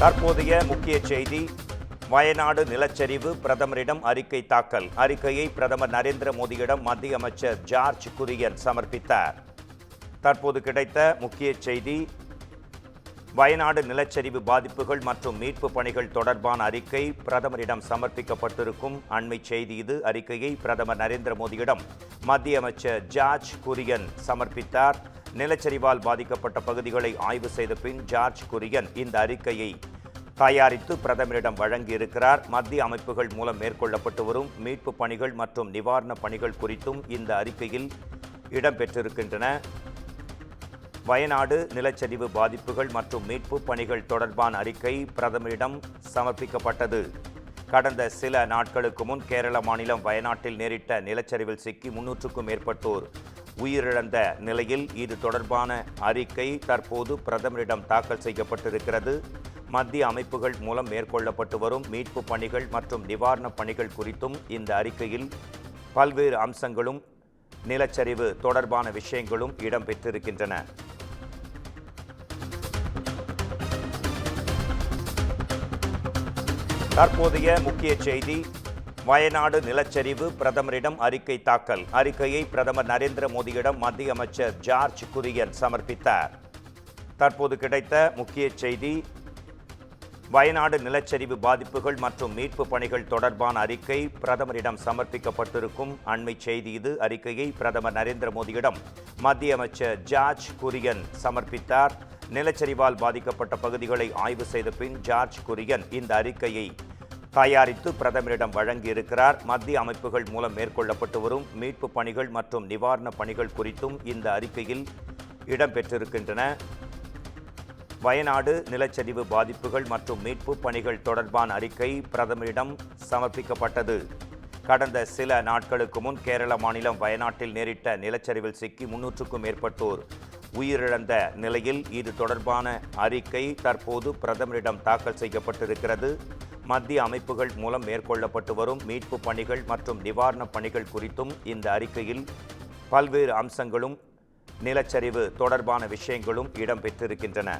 தற்போதைய முக்கிய செய்தி. வயநாடு நிலச்சரிவு, பிரதமரிடம் அறிக்கை தாக்கல். அறிக்கையை பிரதமர் நரேந்திர மோடியிடம் மத்திய அமைச்சர் ஜார்ஜ் குரியன் சமர்ப்பித்தார். தற்போது கிடைத்த முக்கிய செய்தி. வயநாடு நிலச்சரிவு பாதிப்புகள் மற்றும் மீட்பு பணிகள் தொடர்பான அறிக்கை பிரதமரிடம் சமர்ப்பிக்கப்பட்டிருக்கும் அண்மை செய்தி இது. அறிக்கையை பிரதமர் நரேந்திர மோடியிடம் மத்திய அமைச்சர் ஜார்ஜ் குரியன் சமர்ப்பித்தார். நிலச்சரிவால் பாதிக்கப்பட்ட பகுதிகளை ஆய்வு செய்த பின் ஜார்ஜ் குரியன் இந்த அறிக்கையை தயாரித்து பிரதமரிடம் வழங்கியிருக்கிறார். மத்திய அமைப்புகள் மூலம் மேற்கொள்ளப்பட்டு வரும் மீட்பு பணிகள் மற்றும் நிவாரணப் பணிகள் குறித்தும் இந்த அறிக்கையில் இடம்பெற்றிருக்கின்றன. வயநாடு நிலச்சரிவு பாதிப்புகள் மற்றும் மீட்பு பணிகள் தொடர்பான அறிக்கை பிரதமரிடம் சமர்ப்பிக்கப்பட்டது. கடந்த சில நாட்களுக்கு முன் கேரள மாநிலம் வயநாட்டில் நேரிட்ட நிலச்சரிவில் சிக்கி 300க்கும் மேற்பட்டோர் உயிரிழந்த நிலையில் இது தொடர்பான அறிக்கை தற்போது பிரதமரிடம் தாக்கல் செய்யப்பட்டிருக்கிறது. மத்திய அமைப்புகள் மூலம் மேற்கொள்ளப்பட்டு வரும் மீட்பு பணிகள் மற்றும் நிவாரணப் பணிகள் குறித்தும் இந்த அறிக்கையில் பல்வேறு அம்சங்களும் நிலச்சரிவு தொடர்பான விஷயங்களும் இடம்பெற்றிருக்கின்றன. தற்போதைய முக்கிய செய்தி. வயநாடு நிலச்சரிவு, பிரதமரிடம் அறிக்கை தாக்கல். அறிக்கையை பிரதமர் நரேந்திர மோடியிடம் மத்திய அமைச்சர் ஜார்ஜ் குரியன் சமர்ப்பித்தார். தற்போது கிடைத்த முக்கிய செய்தி. வயநாடு நிலச்சரிவு பாதிப்புகள் மற்றும் மீட்பு பணிகள் தொடர்பான அறிக்கை பிரதமரிடம் சமர்ப்பிக்கப்பட்டிருக்கும் அண்மை செய்தி இது. அறிக்கையை பிரதமர் நரேந்திர மோடியிடம் மத்திய அமைச்சர் ஜார்ஜ் குரியன் சமர்ப்பித்தார். நிலச்சரிவால் பாதிக்கப்பட்ட பகுதிகளை ஆய்வு செய்த பின் ஜார்ஜ் குரியன் இந்த அறிக்கையை தயாரித்து பிரதமரிடம் வழங்கியிருக்கிறார். மத்திய அமைப்புகள் மூலம் மேற்கொள்ளப்பட்டு வரும் மீட்பு பணிகள் மற்றும் நிவாரணப் பணிகள் குறித்தும் இந்த அறிக்கையில் இடம்பெற்றிருக்கின்றன. வயநாடு நிலச்சரிவு பாதிப்புகள் மற்றும் மீட்பு பணிகள் தொடர்பான அறிக்கை பிரதமரிடம் சமர்ப்பிக்கப்பட்டது. கடந்த சில நாட்களுக்கு முன் கேரள மாநிலம் வயநாட்டில் நேரிட்ட நிலச்சரிவில் சிக்கி 300க்கும் மேற்பட்டோர் உயிரிழந்த நிலையில் இது தொடர்பான அறிக்கை தற்போது பிரதமரிடம் தாக்கல் செய்யப்பட்டிருக்கிறது. மத்திய அமைப்புகள் மூலம் மேற்கொள்ளப்பட்டு வரும் மீட்பு பணிகள் மற்றும் நிவாரணப் பணிகள் குறித்தும் இந்த அறிக்கையில் பல்வேறு அம்சங்களும் நிலச்சரிவு தொடர்பான விஷயங்களும் இடம்பெற்றிருக்கின்றன.